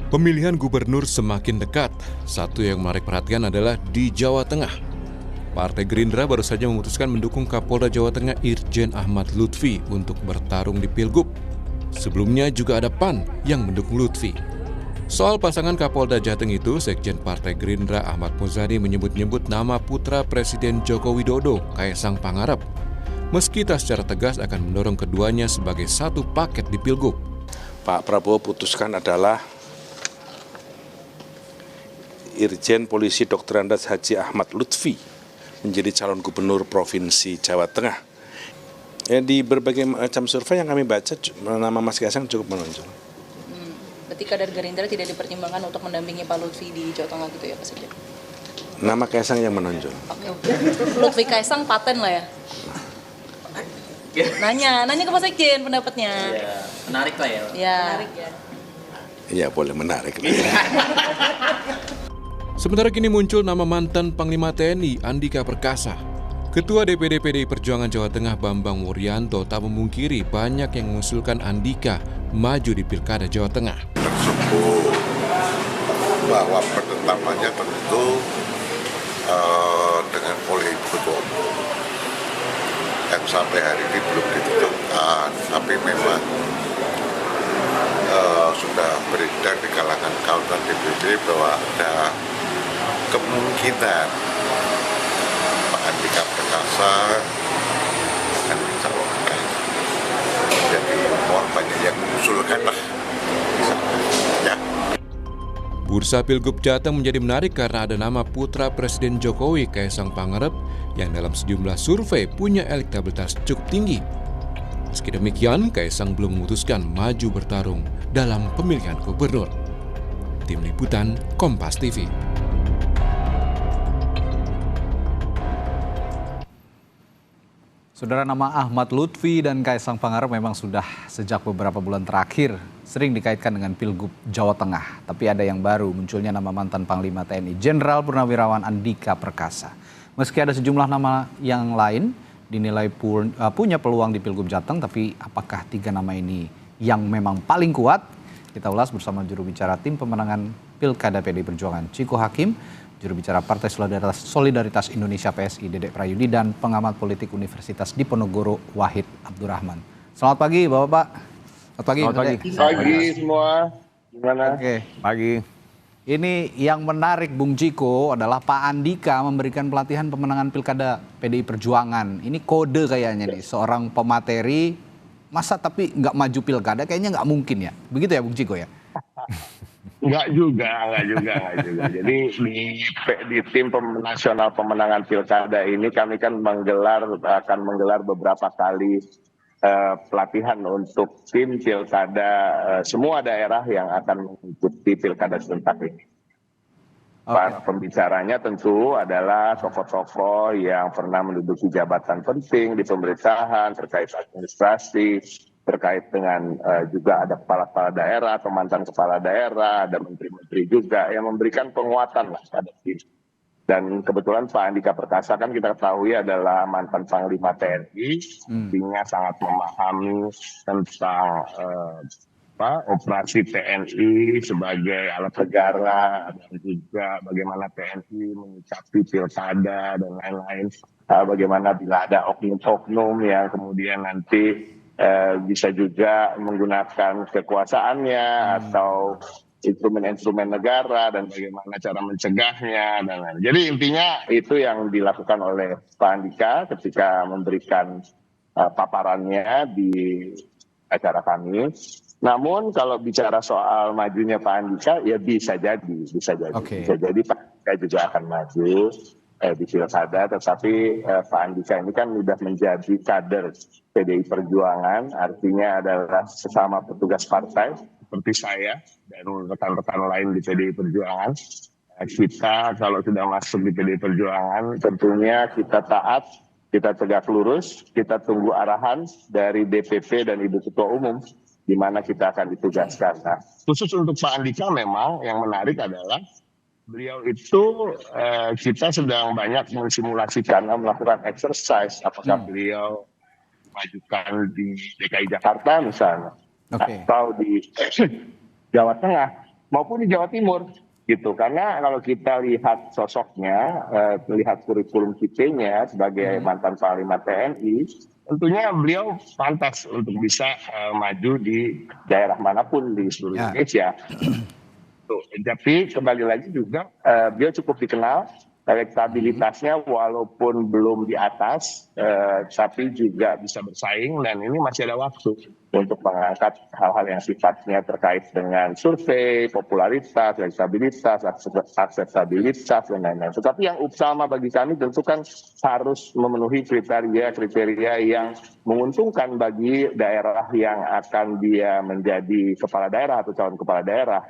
Pemilihan gubernur semakin dekat. Satu yang menarik perhatian adalah di Jawa Tengah. Partai Gerindra baru saja memutuskan mendukung Kapolda Jawa Tengah Irjen Ahmad Lutfi untuk bertarung di Pilgub. Sebelumnya juga ada PAN yang mendukung Lutfi. Soal pasangan Kapolda Jateng itu, Sekjen Partai Gerindra Ahmad Muzani menyebut-nyebut nama putra Presiden Joko Widodo, Kaisang Pangarep. Meski tak secara tegas akan mendorong keduanya sebagai satu paket di Pilgub. Pak Prabowo putuskan adalah Irjen Polisi Dr. Andes Haji Ahmad Lutfi menjadi calon gubernur Provinsi Jawa Tengah. Di berbagai macam survei yang kami baca, nama Mas Kaisang cukup menonjol. Berarti kader Gerindra tidak dipertimbangkan untuk mendampingi Pak Lutfi di Jawa Tengah gitu ya Pak Sekjen? Nama Kaisang yang menonjol. Oke. Lutfi Kaisang paten lah ya? Nanya ke Pak Sekjen pendapatnya. Ya, menarik lah ya. Ya. Menarik ya. Iya boleh menarik. Sementara kini muncul nama mantan Panglima TNI Andika Perkasa. Ketua DPD PDI Perjuangan Jawa Tengah Bambang Wuryanto tak memungkiri banyak yang mengusulkan Andika maju di Pilkada Jawa Tengah. Tersebut bahwa penetapannya tentu dengan oleh Ibu Ketua Umum yang sampai hari ini belum ditetapkan, tapi memang sudah beredar di kalangan kawan DPD bahwa ada kemungkinan Pak Andika Perkasa akan dicalonkan. Jadi mohon banyak yang mengusulkan lah. Ya. Bursa Pilgub Jateng menjadi menarik karena ada nama putra Presiden Jokowi Kaisang Pangarep yang dalam sejumlah survei punya elektabilitas cukup tinggi. Meski demikian, Kaisang belum memutuskan maju bertarung dalam pemilihan gubernur. Tim Liputan Kompas TV. Saudara, nama Ahmad Lutfi dan Kaisang Pangarep memang sudah sejak beberapa bulan terakhir sering dikaitkan dengan Pilgub Jawa Tengah. Tapi ada yang baru, munculnya nama mantan Panglima TNI Jenderal Purnawirawan Andika Perkasa. Meski ada sejumlah nama yang lain dinilai punya peluang di Pilgub Jateng, tapi apakah tiga nama ini yang memang paling kuat? Kita ulas bersama juru bicara tim pemenangan Pilkada PDI Perjuangan Ciko Hakim, juru bicara Partai Solidaritas Indonesia PSI Dedek Prayudi, dan pengamat politik Universitas Diponegoro Wahid Abdurrahman. Selamat pagi Bapak-Bapak. Selamat pagi. Pagi semua. Gimana? Oke, pagi. Ini yang menarik Bung Ciko adalah Pak Andika memberikan pelatihan pemenangan Pilkada PDI Perjuangan. Ini kode kayaknya nih, seorang pemateri masa tapi nggak maju Pilkada kayaknya nggak mungkin ya. Begitu ya Bung Ciko ya? Enggak juga. Jadi di tim nasional pemenangan Pilkada ini kami kan akan menggelar beberapa kali pelatihan untuk tim Pilkada semua daerah yang akan mengikuti Pilkada serentak ini. Para pembicaranya tentu adalah tokoh-tokoh yang pernah menduduki jabatan penting di pemerintahan terkait administrasi, terkait dengan juga ada kepala-kepala daerah atau mantan kepala daerah, ada menteri-menteri juga yang memberikan penguatan lah pada tim. Dan kebetulan Pak Andika Perkasa kan kita ketahui adalah mantan Panglima TNI, artinya sangat memahami tentang operasi TNI sebagai alat negara dan juga bagaimana TNI menyikapi pilkada dan lain-lain. Bagaimana bila ada oknum-oknum yang kemudian nanti bisa juga menggunakan kekuasaannya atau instrumen-instrumen negara dan bagaimana cara mencegahnya dan lain-lain. Jadi intinya itu yang dilakukan oleh Pak Andika ketika memberikan paparannya di acara kami. Namun kalau bicara soal majunya Pak Andika ya bisa jadi. Bisa jadi Pak Andika juga akan maju di Pilkada, tetapi Pak Andika ini kan sudah menjadi kader PDI Perjuangan, artinya adalah sesama petugas partai seperti saya dan rekan-rekan lain di PDI Perjuangan. Kita kalau sudah masuk di PDI Perjuangan tentunya kita taat, kita tegak lurus, kita tunggu arahan dari DPP dan Ibu Ketua Umum di mana kita akan ditugaskan. Nah, khusus untuk Pak Andika memang yang menarik adalah beliau itu kita sedang banyak mensimulasikan melakukan exercise apakah beliau majukan di DKI Jakarta misalnya atau di Jawa Tengah maupun di Jawa Timur gitu. Karena kalau kita lihat sosoknya, lihat kurikulum vitae-nya sebagai mantan Panglima TNI, tentunya beliau pantas untuk bisa maju di daerah manapun di seluruh Indonesia. Tuh, tapi kembali lagi juga beliau cukup dikenal, elektabilitasnya walaupun belum di atas, tapi juga bisa bersaing, dan ini masih ada waktu untuk mengangkat hal-hal yang sifatnya terkait dengan survei, popularitas, elektabilitas, akseptabilitas, dan lain-lain. Tetapi yang utama bagi kami tentu kan harus memenuhi kriteria yang menguntungkan bagi daerah yang akan dia menjadi kepala daerah atau calon kepala daerah,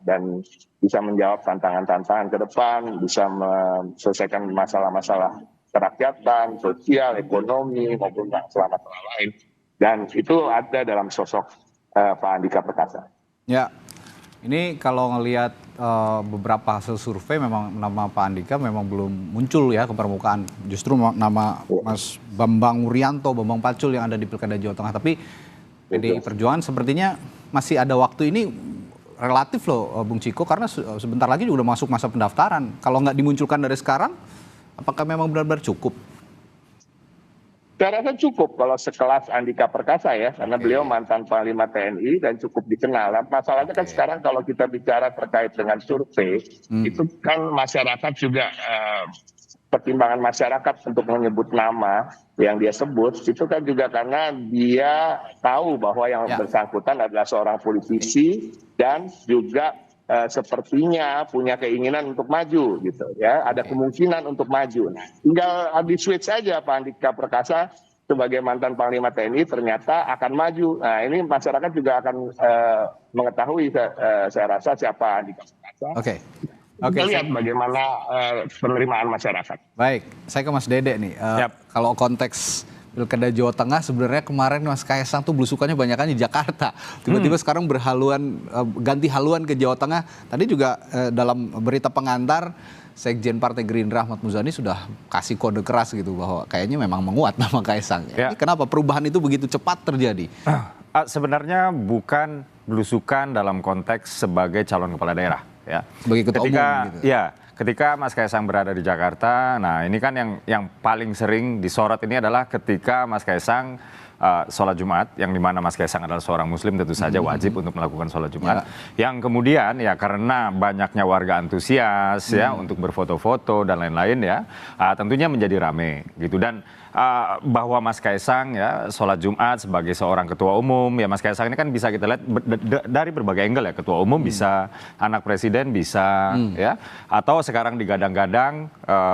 dan bisa menjawab tantangan-tantangan ke depan, bisa menyelesaikan masalah-masalah kerakyatan, sosial, ekonomi, maupun masalah-masalah lain. Dan itu ada dalam sosok Pak Andika Perkasa. Ya, ini kalau ngelihat beberapa hasil survei memang nama Pak Andika memang belum muncul ya ke permukaan. Justru nama Mas Bambang Wuryanto, Bambang Pacul yang ada di Pilkada Jawa Tengah. Tapi PDI Perjuangan sepertinya masih ada waktu ini relatif loh Bung Ciko, karena sebentar lagi juga udah masuk masa pendaftaran. Kalau nggak dimunculkan dari sekarang, apakah memang benar-benar cukup? Saya rasa cukup kalau sekelas Andika Perkasa ya, karena beliau mantan Panglima TNI dan cukup dikenal. Masalahnya kan sekarang kalau kita bicara terkait dengan survei, itu kan masyarakat juga, pertimbangan masyarakat untuk menyebut nama yang dia sebut, itu kan juga karena dia tahu bahwa yang bersangkutan adalah seorang politisi dan juga sepertinya punya keinginan untuk maju gitu ya, ada kemungkinan untuk maju. Nah, tinggal di switch saja Pak Andika Perkasa sebagai mantan Panglima TNI ternyata akan maju. Nah, ini masyarakat juga akan mengetahui saya rasa siapa Andika Perkasa. Kita lihat bagaimana penerimaan masyarakat. Baik, saya ke Mas Dede nih. Kalau konteks Pilkada Jawa Tengah sebenarnya kemarin Mas Kaisang tuh belusukannya banyakan di Jakarta. Tiba-tiba sekarang ganti haluan ke Jawa Tengah. Tadi juga dalam berita pengantar Sekjen Partai Gerindra Ahmad Muzani sudah kasih kode keras gitu bahwa kayaknya memang menguat nama Kaisang. Ini kenapa perubahan itu begitu cepat terjadi? Sebenarnya bukan belusukan dalam konteks sebagai calon kepala daerah ya. Sebagai ketua umum gitu. Ketika Mas Kaisang berada di Jakarta, nah ini kan yang paling sering disorot ini adalah ketika Mas Kaisang sholat Jumat, yang dimana Mas Kaisang adalah seorang Muslim tentu saja wajib untuk melakukan sholat Jumat. Yang kemudian ya karena banyaknya warga antusias ya untuk berfoto-foto dan lain-lain ya, tentunya menjadi rame gitu. Dan bahwa Mas Kaisang ya sholat Jumat sebagai seorang ketua umum, ya Mas Kaisang ini kan bisa kita lihat dari berbagai angle ya, ketua umum bisa, anak presiden bisa ya, atau sekarang digadang-gadang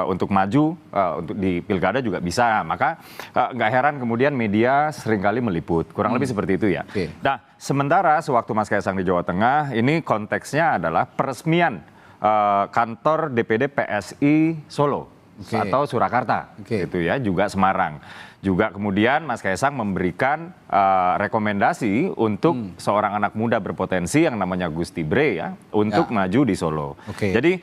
untuk maju untuk di pilkada juga bisa. Maka nggak heran kemudian media seringkali meliput, kurang lebih seperti itu ya. Nah, sementara sewaktu Mas Kaisang di Jawa Tengah, ini konteksnya adalah peresmian kantor DPD PSI Solo atau Surakarta, gitu ya, juga Semarang. Juga kemudian Mas Kaisang memberikan rekomendasi untuk seorang anak muda berpotensi yang namanya Gusti Bre ya untuk maju di Solo. Jadi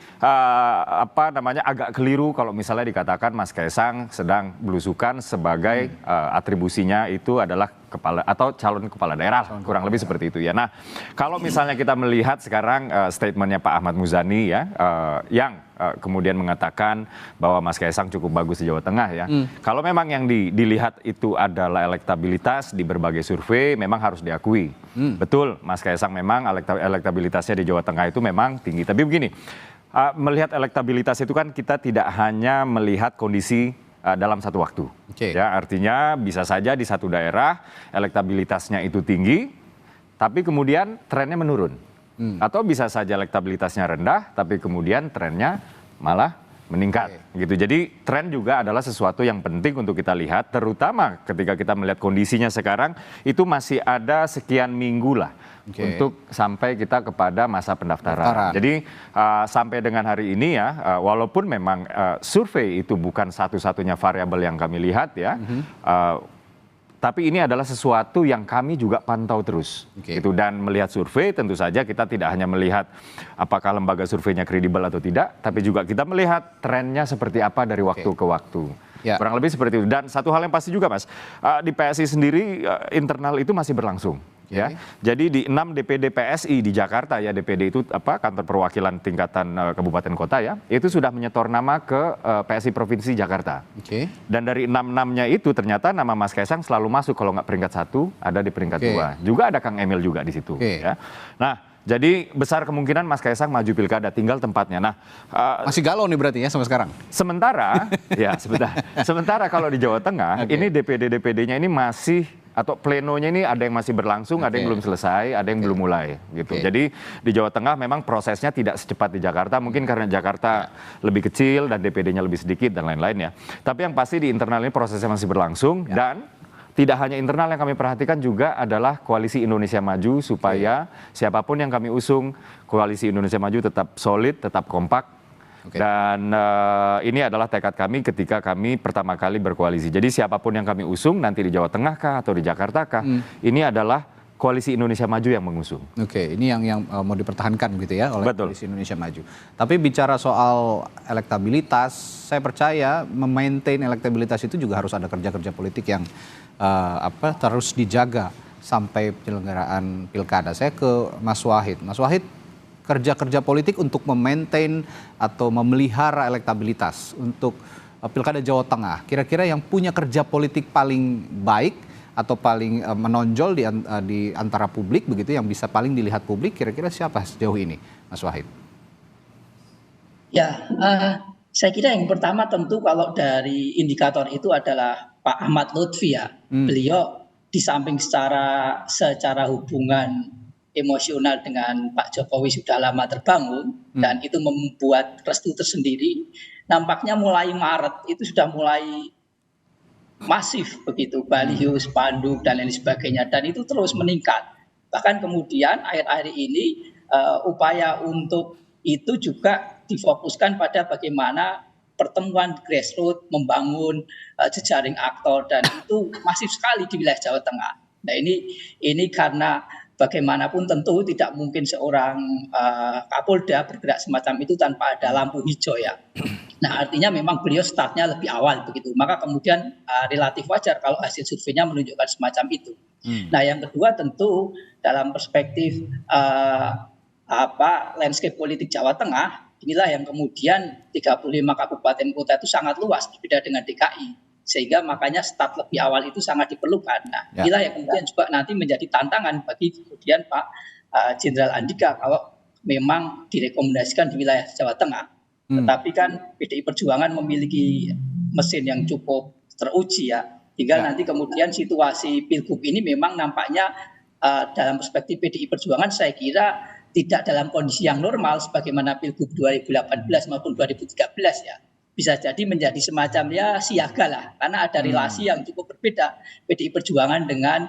agak keliru kalau misalnya dikatakan Mas Kaisang sedang belusukan sebagai atribusinya itu adalah kepala atau calon kepala daerah, kurang lebih seperti itu ya. Nah, kalau misalnya kita melihat sekarang statementnya Pak Ahmad Muzani ya, yang kemudian mengatakan bahwa Mas Kaisang cukup bagus di Jawa Tengah ya. Kalau memang yang dilihat itu adalah elektabilitas di berbagai survei, memang harus diakui. Betul, Mas Kaisang memang elektabilitasnya di Jawa Tengah itu memang tinggi. Tapi begini, melihat elektabilitas itu kan kita tidak hanya melihat kondisi dalam satu waktu. Ya, artinya bisa saja di satu daerah elektabilitasnya itu tinggi, tapi kemudian trennya menurun. Atau bisa saja elektabilitasnya rendah, tapi kemudian trennya malah meningkat. Gitu. Jadi tren juga adalah sesuatu yang penting untuk kita lihat, terutama ketika kita melihat kondisinya sekarang, itu masih ada sekian minggu lah untuk sampai kita kepada masa pendaftaran. Jadi sampai dengan hari ini ya, walaupun memang survei itu bukan satu-satunya variabel yang kami lihat ya, tapi ini adalah sesuatu yang kami juga pantau terus. Gitu. Dan melihat survei tentu saja kita tidak hanya melihat apakah lembaga surveinya kredibel atau tidak, tapi juga kita melihat trennya seperti apa dari waktu ke waktu. Kurang lebih seperti itu. Dan satu hal yang pasti juga Mas, di PSI sendiri internal itu masih berlangsung. Ya. Jadi di 6 DPD PSI di Jakarta ya, DPD itu kantor perwakilan tingkatan kabupaten kota ya, itu sudah menyetor nama ke PSI Provinsi Jakarta. Oke. Dan dari 6-6-nya itu ternyata nama Mas Kaisang selalu masuk, kalau nggak peringkat 1 ada di peringkat 2. Juga ada Kang Emil juga di situ. Ya. Nah, jadi besar kemungkinan Mas Kaisang maju pilkada, tinggal tempatnya. Nah, masih galau nih berarti ya sampai sekarang. Sementara, ya sementara kalau di Jawa Tengah ini DPD-DPD-nya ini masih, atau plenonya ini ada yang masih berlangsung, ada yang belum selesai, ada yang belum mulai gitu. Jadi di Jawa Tengah memang prosesnya tidak secepat di Jakarta, mungkin karena Jakarta lebih kecil dan DPD-nya lebih sedikit dan lain-lain ya. Tapi yang pasti di internal ini prosesnya masih berlangsung dan tidak hanya internal yang kami perhatikan, juga adalah Koalisi Indonesia Maju, supaya siapapun yang kami usung, Koalisi Indonesia Maju tetap solid, tetap kompak. Dan ini adalah tekad kami ketika kami pertama kali berkoalisi. Jadi siapapun yang kami usung, nanti di Jawa Tengah kah atau di Jakarta kah, ini adalah Koalisi Indonesia Maju yang mengusung. Oke, ini yang mau dipertahankan gitu ya oleh Betul. Koalisi Indonesia Maju. Tapi bicara soal elektabilitas, saya percaya memaintain elektabilitas itu juga harus ada kerja-kerja politik yang terus dijaga sampai penyelenggaraan pilkada. Saya ke Mas Wahid. Mas Wahid, kerja-kerja politik untuk memaintain atau memelihara elektabilitas untuk pilkada Jawa Tengah, kira-kira yang punya kerja politik paling baik atau paling menonjol di antara publik begitu, yang bisa paling dilihat publik, kira-kira siapa sejauh ini, Mas Wahid? Ya, saya kira yang pertama tentu kalau dari indikator itu adalah Pak Ahmad Lutfi ya. Beliau di samping secara hubungan emosional dengan Pak Jokowi sudah lama terbangun dan itu membuat restu tersendiri, nampaknya mulai Maret itu sudah mulai masif begitu, baliho, spanduk dan lain sebagainya, dan itu terus meningkat. Bahkan kemudian akhir-akhir ini upaya untuk itu juga difokuskan pada bagaimana pertemuan grassroots, membangun jejaring aktor, dan itu masif sekali di wilayah Jawa Tengah. Nah ini karena bagaimanapun tentu tidak mungkin seorang Kapolda bergerak semacam itu tanpa ada lampu hijau ya. Nah artinya memang beliau startnya lebih awal begitu. Maka kemudian relatif wajar kalau hasil surveinya menunjukkan semacam itu. Nah yang kedua tentu dalam perspektif landscape politik Jawa Tengah, inilah yang kemudian 35 kabupaten kota itu sangat luas berbeda dengan DKI. Sehingga makanya start lebih awal itu sangat diperlukan. Nah, inilah yang kemudian juga nanti menjadi tantangan bagi kemudian Pak Jenderal Andika kalau memang direkomendasikan di wilayah Jawa Tengah. Tetapi kan PDI Perjuangan memiliki mesin yang cukup teruji ya. Tinggal nanti kemudian situasi Pilgub ini memang nampaknya dalam perspektif PDI Perjuangan saya kira tidak dalam kondisi yang normal sebagaimana Pilgub 2018 maupun 2013 ya. Bisa jadi menjadi semacam ya siaga lah, karena ada relasi yang cukup berbeda PDI Perjuangan dengan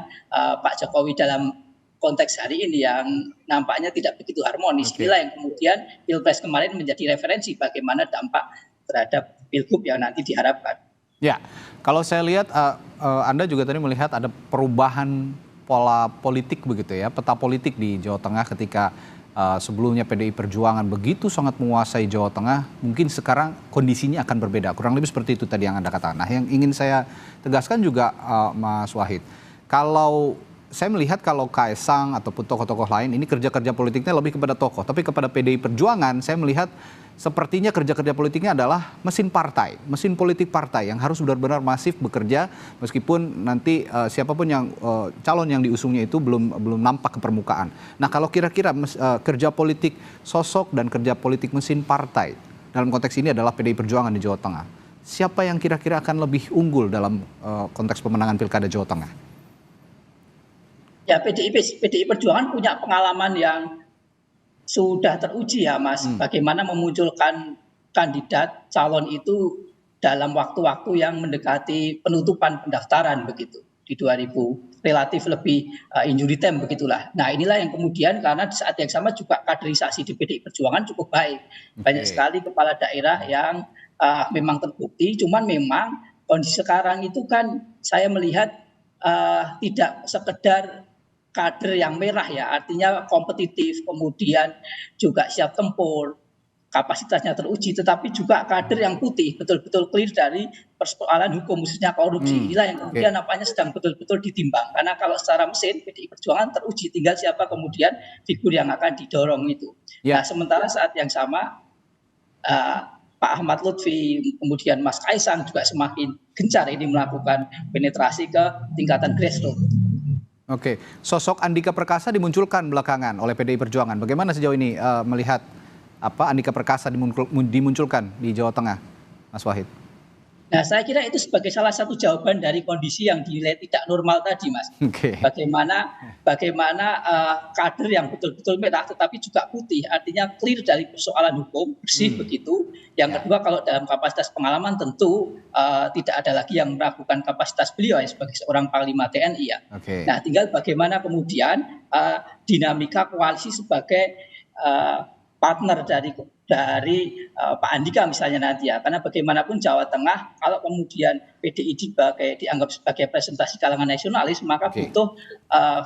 Pak Jokowi dalam konteks hari ini yang nampaknya tidak begitu harmonis. Inilah yang kemudian Pilpres kemarin menjadi referensi bagaimana dampak terhadap Pilgub yang nanti diharapkan. Ya, kalau saya lihat Anda juga tadi melihat ada perubahan pola politik begitu ya, peta politik di Jawa Tengah ketika sebelumnya PDI Perjuangan begitu sangat menguasai Jawa Tengah, mungkin sekarang kondisinya akan berbeda. Kurang lebih seperti itu tadi yang Anda katakan. Nah, yang ingin saya tegaskan juga Mas Wahid, kalau saya melihat kalau Kaisang ataupun tokoh-tokoh lain ini kerja-kerja politiknya lebih kepada tokoh, tapi kepada PDI Perjuangan saya melihat sepertinya kerja-kerja politiknya adalah mesin partai, mesin politik partai yang harus benar-benar masif bekerja meskipun nanti siapapun yang calon yang diusungnya itu belum nampak ke permukaan. Nah, kalau kira-kira kerja politik sosok dan kerja politik mesin partai dalam konteks ini adalah PDI Perjuangan di Jawa Tengah, siapa yang kira-kira akan lebih unggul dalam konteks pemenangan Pilkada Jawa Tengah? Ya, PDI Perjuangan punya pengalaman yang sudah teruji ya Mas, bagaimana memunculkan kandidat calon itu dalam waktu-waktu yang mendekati penutupan pendaftaran begitu di 2000, relatif lebih injury time begitulah. Nah inilah yang kemudian karena di saat yang sama juga kaderisasi di PDI Perjuangan cukup baik, banyak sekali kepala daerah yang memang terbukti, cuman memang kondisi sekarang itu kan saya melihat tidak sekedar kader yang merah ya, artinya kompetitif, kemudian juga siap tempur, kapasitasnya teruji, tetapi juga kader yang putih, betul-betul clear dari persoalan hukum, khususnya korupsi. Inilah yang kemudian nampaknya sedang betul-betul ditimbang. Karena kalau secara mesin, PDI Perjuangan teruji, tinggal siapa kemudian figur yang akan didorong itu. Nah, sementara saat yang sama, Pak Ahmad Lutfi, kemudian Mas Kaisang juga semakin gencar ini melakukan penetrasi ke tingkatan grassroots. Oke, sosok Andika Perkasa dimunculkan belakangan oleh PDI Perjuangan. Bagaimana sejauh ini melihat Andika Perkasa dimunculkan di Jawa Tengah, Mas Wahid? Nah, saya kira itu sebagai salah satu jawaban dari kondisi yang dinilai tidak normal tadi, Mas. Bagaimana kader yang betul-betul merah tetapi juga putih, artinya clear dari persoalan hukum, bersih begitu. Yang kedua, kalau dalam kapasitas pengalaman tentu tidak ada lagi yang meragukan kapasitas beliau sebagai seorang Panglima TNI ya. Nah, tinggal bagaimana kemudian dinamika koalisi sebagai partner dari Pak Andika misalnya nanti ya, karena bagaimanapun Jawa Tengah kalau kemudian PDI dianggap sebagai presentasi kalangan nasionalis, maka butuh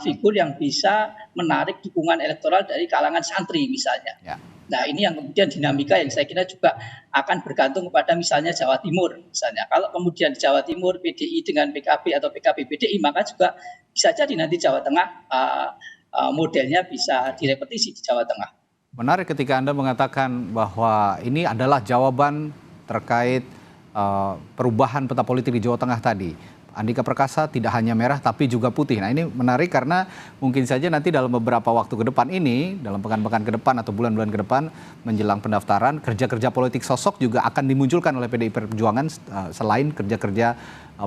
figur yang bisa menarik dukungan elektoral dari kalangan santri misalnya. Nah, ini yang kemudian dinamika yang saya kira juga akan bergantung kepada misalnya Jawa Timur misalnya. Kalau kemudian Jawa Timur PDI dengan PKB atau PKB PDI, maka juga bisa jadi nanti Jawa Tengah modelnya bisa direpetisi di Jawa Tengah. Menarik ketika Anda mengatakan bahwa ini adalah jawaban terkait perubahan peta politik di Jawa Tengah tadi. Andika Perkasa tidak hanya merah tapi juga putih. Nah, ini menarik karena mungkin saja nanti dalam beberapa waktu ke depan ini, dalam pekan-pekan ke depan atau bulan-bulan ke depan menjelang pendaftaran, kerja-kerja politik sosok juga akan dimunculkan oleh PDI Perjuangan selain kerja-kerja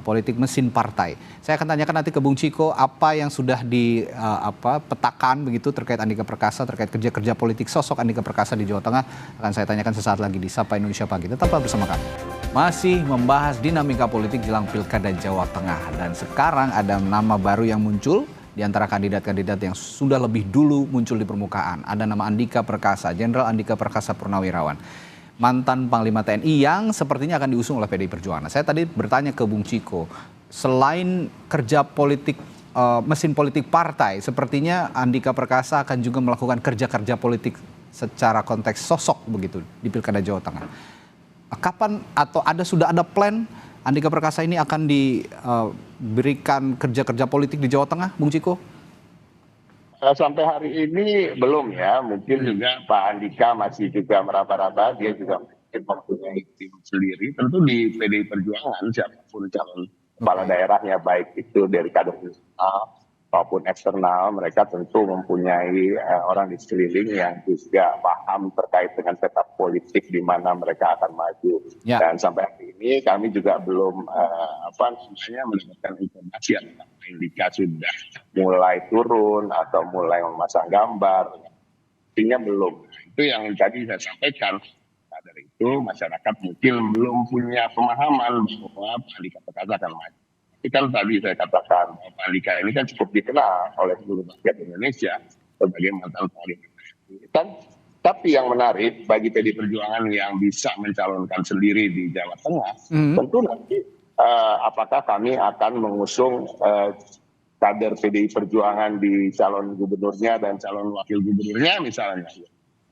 politik mesin partai. Saya akan tanyakan nanti ke Bung Ciko apa yang sudah dipetakan begitu terkait Andika Perkasa, terkait kerja-kerja politik sosok Andika Perkasa di Jawa Tengah. Akan saya tanyakan sesaat lagi di Sapa Indonesia Pagi. Tetaplah bersama kami. Masih membahas dinamika politik jelang Pilkada Jawa Tengah. Dan sekarang ada nama baru yang muncul di antara kandidat-kandidat yang sudah lebih dulu muncul di permukaan. Ada nama Andika Perkasa, Jenderal Andika Perkasa Purnawirawan, mantan Panglima TNI yang sepertinya akan diusung oleh PDI Perjuangan. Saya tadi bertanya ke Bung Ciko, selain kerja politik, mesin politik partai, sepertinya Andika Perkasa akan juga melakukan kerja-kerja politik secara konteks sosok begitu di Pilkada Jawa Tengah. Kapan atau sudah ada plan Andika Perkasa ini akan diberikan kerja-kerja politik di Jawa Tengah, Bung Ciko? Sampai hari ini belum ya, mungkin juga Pak Andika masih juga meraba-raba, dia juga mempunyai tim sendiri. Tentu di PDI Perjuangan siapapun calon kepala daerahnya, baik itu dari kader nasional maupun eksternal, mereka tentu mempunyai orang di sekeliling yang juga paham terkait dengan peta politik di mana mereka akan maju. Dan sampai hari ini kami juga belum mendapatkan informasi tentang Andika sudah mulai turun atau mulai memasang gambar. Artinya belum. Itu yang tadi saya sampaikan. Dari itu masyarakat mungkin belum punya pemahaman bahwa Pak Andika Perkasa akan maju. Tapi kan tadi saya katakan bahwa Pak Andika ini kan cukup dikenal oleh seluruh rakyat Indonesia sebagai mantan Panglima TNI. Tapi yang menarik bagi PDI Perjuangan yang bisa mencalonkan sendiri di Jawa Tengah, tentu nanti apakah kami akan mengusung kader PDI Perjuangan di calon gubernurnya dan calon wakil gubernurnya misalnya.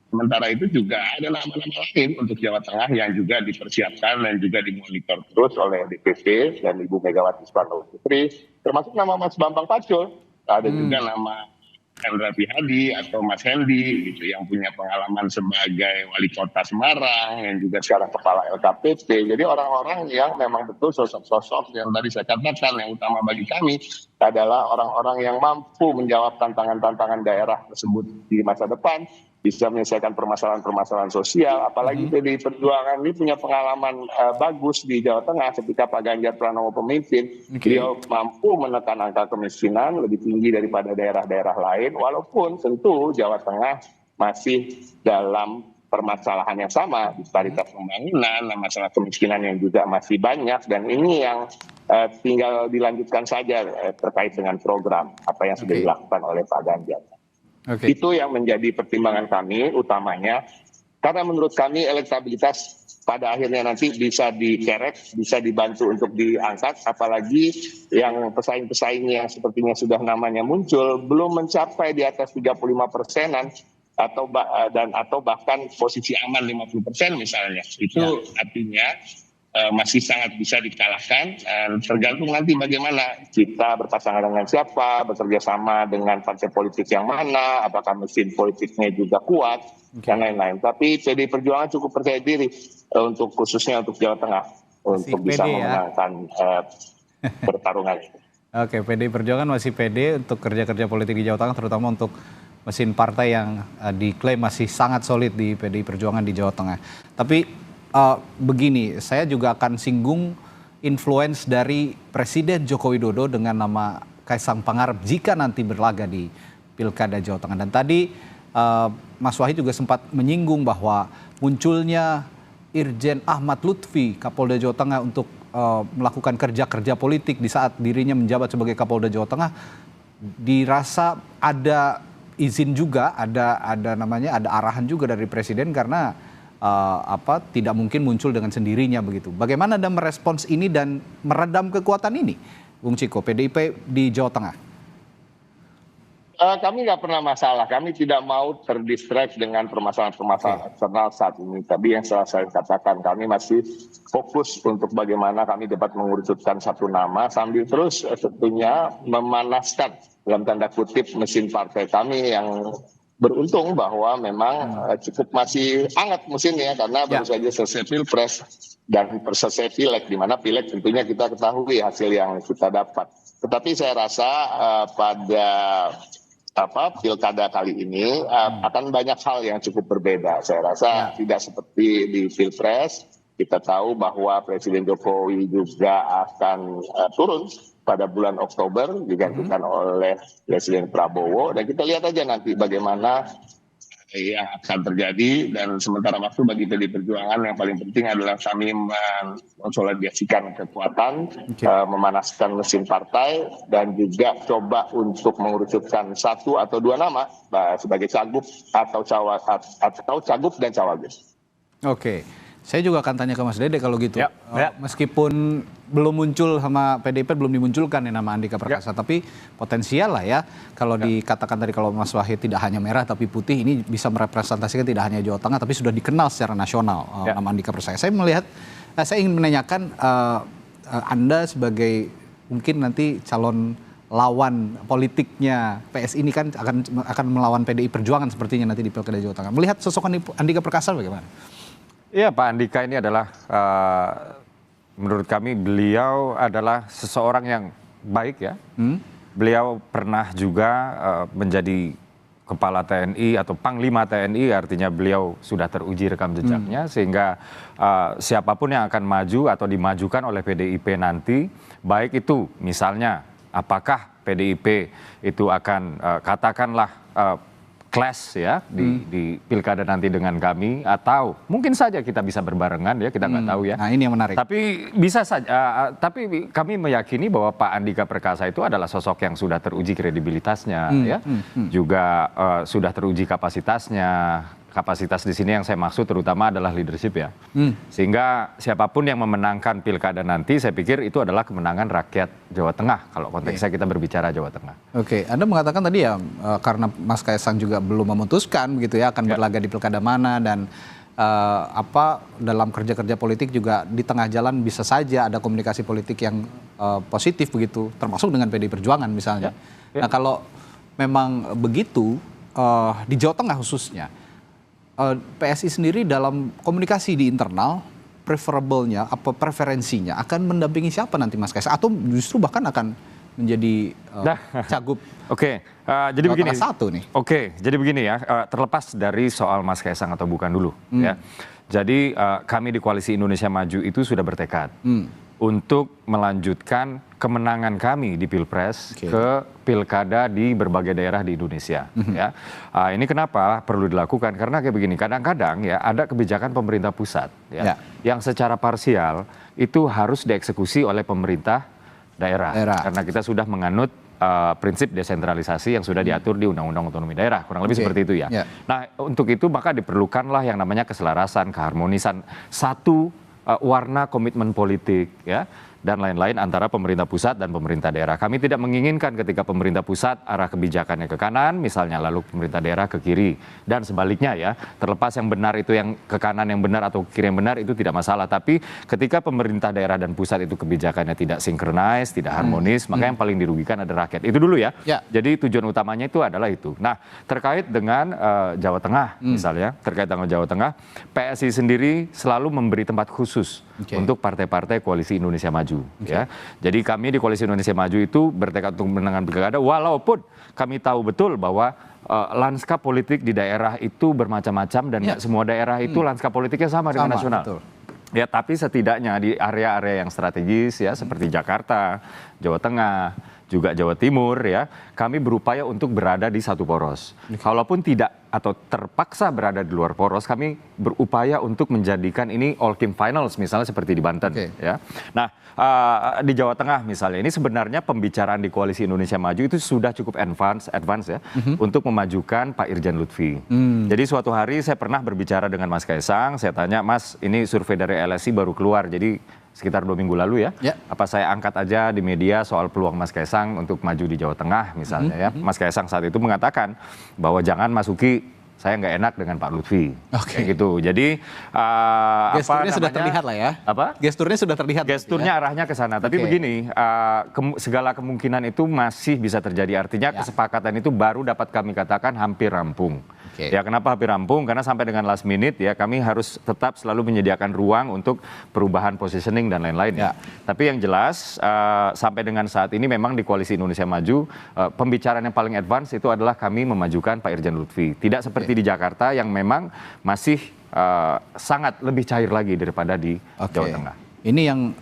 Sementara itu juga ada nama-nama lain untuk Jawa Tengah yang juga dipersiapkan dan juga dimonitor terus oleh DPP dan Ibu Megawati Soekarno Putri, termasuk nama Mas Bambang Pacul. Ada juga nama Hendra Prihadi atau Mas Hendi gitu, yang punya pengalaman sebagai wali kota Semarang, yang juga sekarang kepala LKPP. Jadi orang-orang yang memang betul sosok-sosok yang tadi saya katakan yang utama bagi kami adalah orang-orang yang mampu menjawab tantangan-tantangan daerah tersebut di masa depan, bisa menyelesaikan permasalahan-permasalahan sosial. Apalagi PDI Perjuangan ini punya pengalaman bagus di Jawa Tengah ketika Pak Ganjar Pranowo pemimpin. Beliau mampu menekan angka kemiskinan lebih tinggi daripada daerah-daerah lain, walaupun tentu Jawa Tengah masih dalam permasalahan yang sama, disparitas pembangunan, masalah kemiskinan yang juga masih banyak, dan ini yang tinggal dilanjutkan saja terkait dengan program apa yang sudah dilakukan oleh Pak Ganjar. Itu yang menjadi pertimbangan kami utamanya, karena menurut kami elektabilitas pada akhirnya nanti bisa dikerek, bisa dibantu untuk diangkat, apalagi yang pesaing-pesaing yang sepertinya sudah namanya muncul belum mencapai di atas 35%-an. atau bahkan posisi aman 50% misalnya. Itu artinya masih sangat bisa dikalahkan, tergantung nanti bagaimana kita berpasangan dengan siapa, bekerja sama dengan partai politik yang mana, apakah mesin politiknya juga kuat, dan lain-lain. Tapi PDI Perjuangan cukup percaya diri untuk khususnya untuk Jawa Tengah, untuk bisa memenangkan pertarungan. Oke, PDI Perjuangan masih pede untuk kerja-kerja politik di Jawa Tengah, terutama untuk mesin partai yang diklaim masih sangat solid di PDI Perjuangan di Jawa Tengah. Tapi begini, saya juga akan singgung influence dari Presiden Joko Widodo dengan nama Kaisang Pangarep jika nanti berlaga di Pilkada Jawa Tengah. Dan tadi Mas Wahid juga sempat menyinggung bahwa munculnya Irjen Ahmad Lutfi, Kapolda Jawa Tengah untuk melakukan kerja-kerja politik di saat dirinya menjabat sebagai Kapolda Jawa Tengah, dirasa ada izin juga, ada arahan juga dari Presiden karena tidak mungkin muncul dengan sendirinya begitu. Bagaimana Anda merespons ini dan meredam kekuatan ini, Bung Ciko, PDIP di Jawa Tengah? Kami nggak pernah masalah, kami tidak mau terdistract dengan permasalahan-permasalahan eksternal saat ini. Tapi yang saya katakan, kami masih fokus untuk bagaimana kami dapat mengerucutkan satu nama sambil terus tentunya memanaskan dalam tanda kutip mesin partai kami yang beruntung bahwa memang cukup masih hangat mesinnya karena baru saja selesai Pilpres dan selesai Pileg, di mana Pileg tentunya kita ketahui hasil yang kita dapat. Tetapi saya rasa pada Pilkada kali ini akan banyak hal yang cukup berbeda. Saya rasa tidak seperti di Pilpres. Kita tahu bahwa Presiden Jokowi juga akan turun pada bulan Oktober digantikan oleh Presiden Prabowo, dan kita lihat aja nanti bagaimana yang akan terjadi. Dan sementara waktu bagi PDI Perjuangan yang paling penting adalah kami mensolidasikan kekuatan, memanaskan mesin partai, dan juga coba untuk mengerucutkan satu atau dua nama sebagai cagup atau cagup dan cawagup. Oke. Saya juga akan tanya ke Mas Dede kalau gitu. Meskipun belum muncul sama PDIP, belum dimunculkan ya nama Andika Perkasa, tapi potensial lah ya. Kalau dikatakan tadi kalau Mas Wahid tidak hanya merah tapi putih, ini bisa merepresentasikan tidak hanya Jawa Tengah tapi sudah dikenal secara nasional nama Andika Perkasa. Saya ingin menanyakan Anda sebagai mungkin nanti calon lawan politiknya PSI ini kan akan melawan PDI Perjuangan sepertinya nanti di Pilkada Jawa Tengah. Melihat sosok Andika Perkasa bagaimana? Iya, Pak Andika ini adalah menurut kami beliau adalah seseorang yang baik ya. Beliau pernah juga menjadi Kepala TNI atau Panglima TNI, artinya beliau sudah teruji rekam jejaknya sehingga siapapun yang akan maju atau dimajukan oleh PDIP nanti, baik itu misalnya apakah PDIP itu akan katakanlah clash ya di pilkada nanti dengan kami, atau mungkin saja kita bisa berbarengan ya, kita nggak tahu ya. Nah ini yang menarik. Tapi bisa saja, tapi kami meyakini bahwa Pak Andika Perkasa itu adalah sosok yang sudah teruji kredibilitasnya ya, juga sudah teruji kapasitasnya. Kapasitas di sini yang saya maksud terutama adalah leadership ya. Sehingga siapapun yang memenangkan pilkada nanti, saya pikir itu adalah kemenangan rakyat Jawa Tengah kalau konteksnya kita berbicara Jawa Tengah. Oke, Anda mengatakan tadi ya karena Mas Kaisang juga belum memutuskan begitu ya akan berlaga di pilkada mana, dan dalam kerja-kerja politik juga di tengah jalan bisa saja ada komunikasi politik yang positif begitu, termasuk dengan PDI Perjuangan misalnya. Nah kalau memang begitu di Jawa Tengah khususnya, PSI sendiri dalam komunikasi di internal, preferensinya akan mendampingi siapa nanti Mas Kaisang, atau justru bahkan akan menjadi cagup? Jadi begini. Jadi begini ya, terlepas dari soal Mas Kaisang atau bukan dulu ya. Jadi kami di Koalisi Indonesia Maju itu sudah bertekad untuk melanjutkan kemenangan kami di Pilpres ke pilkada di berbagai daerah di Indonesia. Ya, ini kenapa perlu dilakukan? Karena kayak begini, kadang-kadang ya ada kebijakan pemerintah pusat ya, yang secara parsial itu harus dieksekusi oleh pemerintah daerah. Karena kita sudah menganut prinsip desentralisasi yang sudah diatur di Undang-Undang Otonomi Daerah, kurang lebih seperti itu ya. Nah, untuk itu maka diperlukanlah yang namanya keselarasan, keharmonisan, satu warna komitmen politik ya, dan lain-lain antara pemerintah pusat dan pemerintah daerah. Kami tidak menginginkan ketika pemerintah pusat arah kebijakannya ke kanan, misalnya lalu pemerintah daerah ke kiri, dan sebaliknya ya. Terlepas yang benar itu yang ke kanan yang benar atau ke kiri yang benar itu tidak masalah. Tapi ketika pemerintah daerah dan pusat itu kebijakannya tidak sinkronis, tidak harmonis, maka yang paling dirugikan adalah rakyat. Itu dulu ya. Jadi tujuan utamanya itu adalah itu. Nah, terkait dengan Jawa Tengah misalnya, terkait dengan Jawa Tengah, PSI sendiri selalu memberi tempat khusus untuk partai-partai Koalisi Indonesia Maju. Ya. Jadi kami di Koalisi Indonesia Maju itu bertekad untuk memenangkan pilkada, walaupun kami tahu betul bahwa lanskap politik di daerah itu bermacam-macam dan nggak semua daerah itu lanskap politiknya sama dengan nasional. Betul. Ya, tapi setidaknya di area-area yang strategis ya seperti Jakarta, Jawa Tengah, juga Jawa Timur ya, kami berupaya untuk berada di satu poros. Kalaupun tidak atau terpaksa berada di luar poros, kami berupaya untuk menjadikan ini all team finals misalnya seperti di Banten ya. Nah, di Jawa Tengah misalnya ini sebenarnya pembicaraan di Koalisi Indonesia Maju itu sudah cukup advance ya untuk memajukan Pak Irjen Lutfi. Jadi suatu hari saya pernah berbicara dengan Mas Kaisang, saya tanya, Mas, ini survei dari LSI baru keluar, jadi sekitar 2 minggu lalu ya. Apa saya angkat aja di media soal peluang Mas Kaisang untuk maju di Jawa Tengah misalnya ya. Mas Kaisang saat itu mengatakan bahwa jangan masuki, saya nggak enak dengan Pak Lutfi. Kayak gitu. Jadi gesturnya sudah terlihat lah ya. Apa? Gesturnya sudah terlihat. Gesturnya arahnya ke sana. Tapi begini, segala kemungkinan itu masih bisa terjadi. Artinya kesepakatan itu baru dapat kami katakan hampir rampung. Ya, kenapa hampir rampung? Karena sampai dengan last minute ya kami harus tetap selalu menyediakan ruang untuk perubahan positioning dan lain-lain ya. Tapi yang jelas sampai dengan saat ini memang di Koalisi Indonesia Maju pembicaraan yang paling advance itu adalah kami memajukan Pak Irjen Lutfi. Tidak seperti di Jakarta yang memang masih sangat lebih cair lagi daripada di Jawa Tengah. Ini yang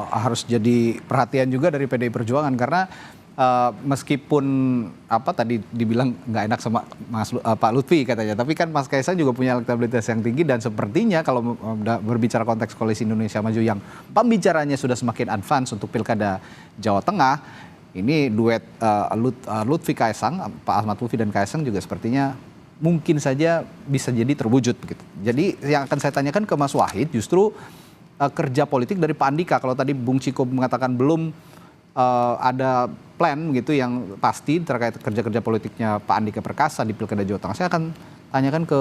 harus jadi perhatian juga dari PDI Perjuangan karena meskipun tadi dibilang nggak enak sama Pak Lutfi katanya, tapi kan Mas Kaisang juga punya elektabilitas yang tinggi dan sepertinya kalau berbicara konteks Koalisi Indonesia Maju yang pembicaranya sudah semakin advance untuk pilkada Jawa Tengah, ini duet Lutfi Kaisang, Pak Ahmad Lutfi dan Kaisang juga sepertinya mungkin saja bisa jadi terwujud begitu. Jadi yang akan saya tanyakan ke Mas Wahid justru kerja politik dari Pak Andika. Kalau tadi Bung Ciko mengatakan belum ada plan gitu yang pasti terkait kerja-kerja politiknya Pak Andika Perkasa di Pilkada Jawa Tengah. Saya akan tanyakan ke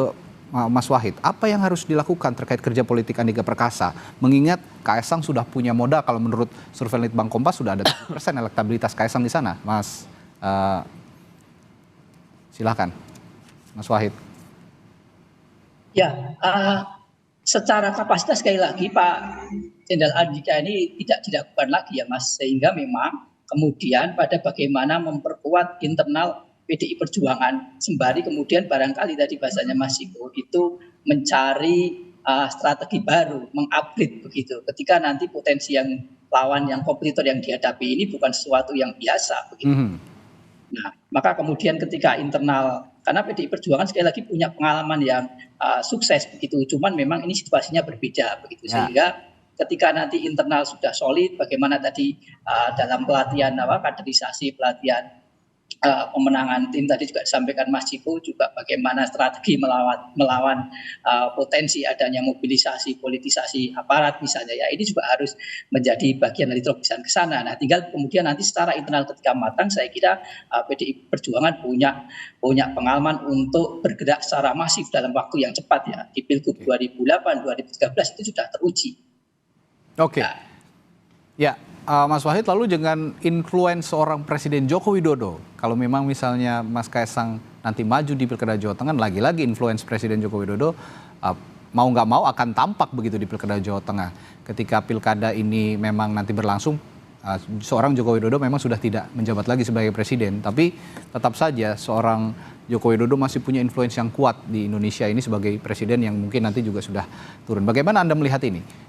Mas Wahid, apa yang harus dilakukan terkait kerja politik Andika Perkasa? Mengingat Kaisang sudah punya modal, kalau menurut survei Litbang Kompas sudah ada 7% elektabilitas Kaisang di sana. Mas, silakan, Mas Wahid. Ya, secara kapasitas sekali lagi Pak Jenderal Andika ini tidak dilakukan lagi ya Mas, sehingga memang kemudian pada bagaimana memperkuat internal PDI Perjuangan sembari kemudian barangkali tadi bahasanya Mas Ciko itu mencari strategi baru, mengupgrade begitu. Ketika nanti potensi yang lawan yang kompetitor yang dihadapi ini bukan sesuatu yang biasa begitu. Nah, maka kemudian ketika internal, karena PDI Perjuangan sekali lagi punya pengalaman yang sukses begitu, cuman memang ini situasinya berbeda begitu sehingga ketika nanti internal sudah solid, bagaimana tadi dalam pelatihan kaderisasi, pelatihan pemenangan tim tadi juga disampaikan Mas Ciko, juga bagaimana strategi melawan potensi adanya mobilisasi, politisasi aparat misalnya ya, ini juga harus menjadi bagian dari terobosan ke sana. Nah, tinggal kemudian nanti secara internal ketika matang, saya kira PDI Perjuangan punya pengalaman untuk bergerak secara masif dalam waktu yang cepat ya. Di Pilgub 2008, 2013 itu sudah teruji. Ya, Mas Wahid, lalu dengan influence seorang Presiden Joko Widodo, kalau memang misalnya Mas Kaisang nanti maju di Pilkada Jawa Tengah, lagi-lagi influence Presiden Joko Widodo mau nggak mau akan tampak begitu di Pilkada Jawa Tengah. Ketika Pilkada ini memang nanti berlangsung, seorang Joko Widodo memang sudah tidak menjabat lagi sebagai Presiden, tapi tetap saja seorang Joko Widodo masih punya influence yang kuat di Indonesia ini sebagai Presiden yang mungkin nanti juga sudah turun. Bagaimana Anda melihat ini?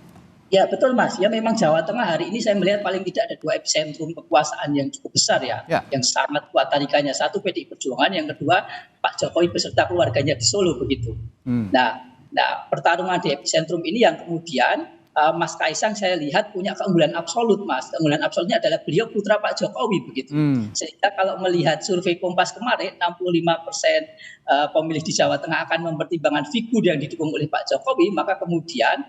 Ya betul Mas, ya memang Jawa Tengah hari ini saya melihat paling tidak ada 2 epicentrum kekuasaan yang cukup besar ya. Yang sangat kuat tarikannya. Satu PDI Perjuangan, yang kedua Pak Jokowi beserta keluarganya di Solo begitu. Nah pertarungan di epicentrum ini yang kemudian Mas Kaisang saya lihat punya keunggulan absolut Mas. Keunggulan absolutnya adalah beliau putra Pak Jokowi begitu. Sehingga kalau melihat survei Kompas kemarin 65% pemilih di Jawa Tengah akan mempertimbangkan figur yang didukung oleh Pak Jokowi, maka kemudian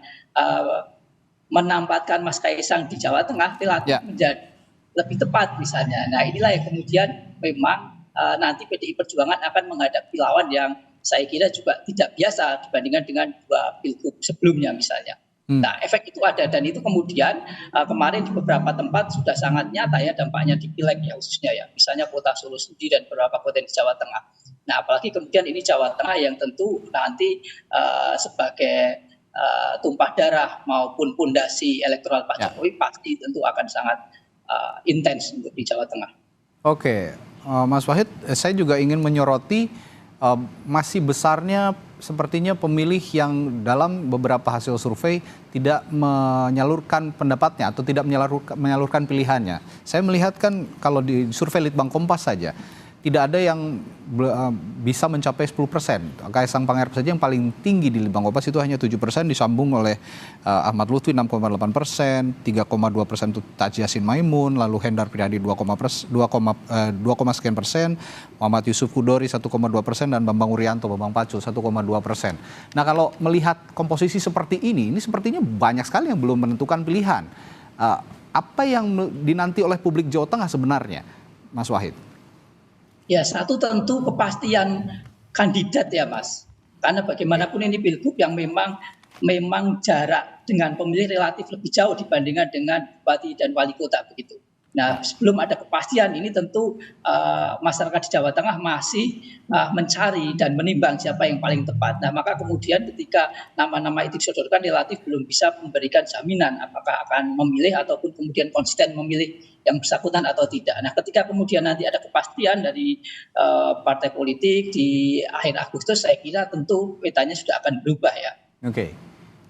menempatkan Mas Kaisang di Jawa Tengah relatif menjadi lebih tepat misalnya. Nah inilah yang kemudian memang nanti PDI Perjuangan akan menghadapi lawan yang saya kira juga tidak biasa dibandingkan dengan 2 pilgub sebelumnya misalnya. Nah efek itu ada dan itu kemudian kemarin di beberapa tempat sudah sangat nyata ya dampaknya di Pileg ya khususnya ya. Misalnya kota Solo sendiri dan beberapa kota di Jawa Tengah. Nah apalagi kemudian ini Jawa Tengah yang tentu nanti sebagai tumpah darah maupun pondasi elektoral Pak Jokowi pasti tentu akan sangat intens untuk di Jawa Tengah. Oke, Mas Wahid, saya juga ingin menyoroti masih besarnya sepertinya pemilih yang dalam beberapa hasil survei tidak menyalurkan pendapatnya atau tidak menyalurkan pilihannya. Saya melihat kan kalau di survei Litbang Kompas saja, tidak ada yang bisa mencapai 10%. Kaisang Pangarep saja yang paling tinggi di Litbang Kompas itu hanya 7%, disambung oleh Ahmad Lutfi 6,8%, 3,2% untuk Taji Yassin Maimun, lalu Hendar Prihadi 2,sekian persen, Muhammad Yusuf Hudori 1,2%, dan Bambang Pacul 1,2%. Nah kalau melihat komposisi seperti ini sepertinya banyak sekali yang belum menentukan pilihan. Apa yang dinanti oleh publik Jawa Tengah sebenarnya, Mas Wahid? Ya satu tentu kepastian kandidat ya Mas. Karena bagaimanapun ini pilgub yang memang jarak dengan pemilih relatif lebih jauh dibandingkan dengan bupati dan wali kota begitu. Nah sebelum ada kepastian ini tentu masyarakat di Jawa Tengah masih mencari dan menimbang siapa yang paling tepat. Nah maka kemudian ketika nama-nama itu disodorkan relatif belum bisa memberikan jaminan apakah akan memilih ataupun kemudian konsisten memilih yang bersangkutan atau tidak. Nah ketika kemudian nanti ada kepastian dari partai politik di akhir Agustus saya kira tentu petanya sudah akan berubah ya. Oke,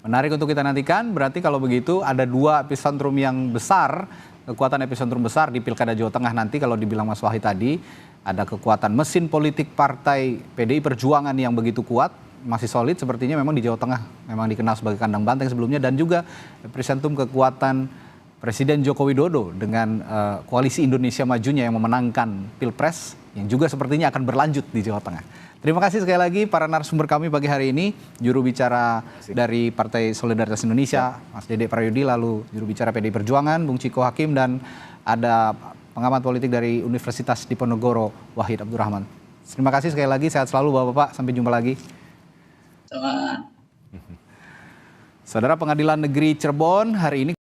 menarik untuk kita nantikan. Berarti kalau begitu ada 2 epicentrum yang besar, kekuatan epicentrum besar di Pilkada Jawa Tengah nanti kalau dibilang Mas Wahid tadi. Ada kekuatan mesin politik partai PDI Perjuangan yang begitu kuat, masih solid sepertinya memang di Jawa Tengah, memang dikenal sebagai kandang banteng sebelumnya, dan juga epicentrum kekuatan Presiden Joko Widodo dengan koalisi Indonesia Majunya yang memenangkan Pilpres yang juga sepertinya akan berlanjut di Jawa Tengah. Terima kasih sekali lagi para narasumber kami pagi hari ini, juru bicara dari Partai Solidaritas Indonesia, Mas Dede Prayudi, lalu juru bicara PDI Perjuangan, Bung Ciko Hakim, dan ada pengamat politik dari Universitas Diponegoro, Wahid Abdurrahman. Terima kasih sekali lagi, sehat selalu Bapak-Bapak, sampai jumpa lagi. Selamat. Saudara, Pengadilan Negeri Cirebon hari ini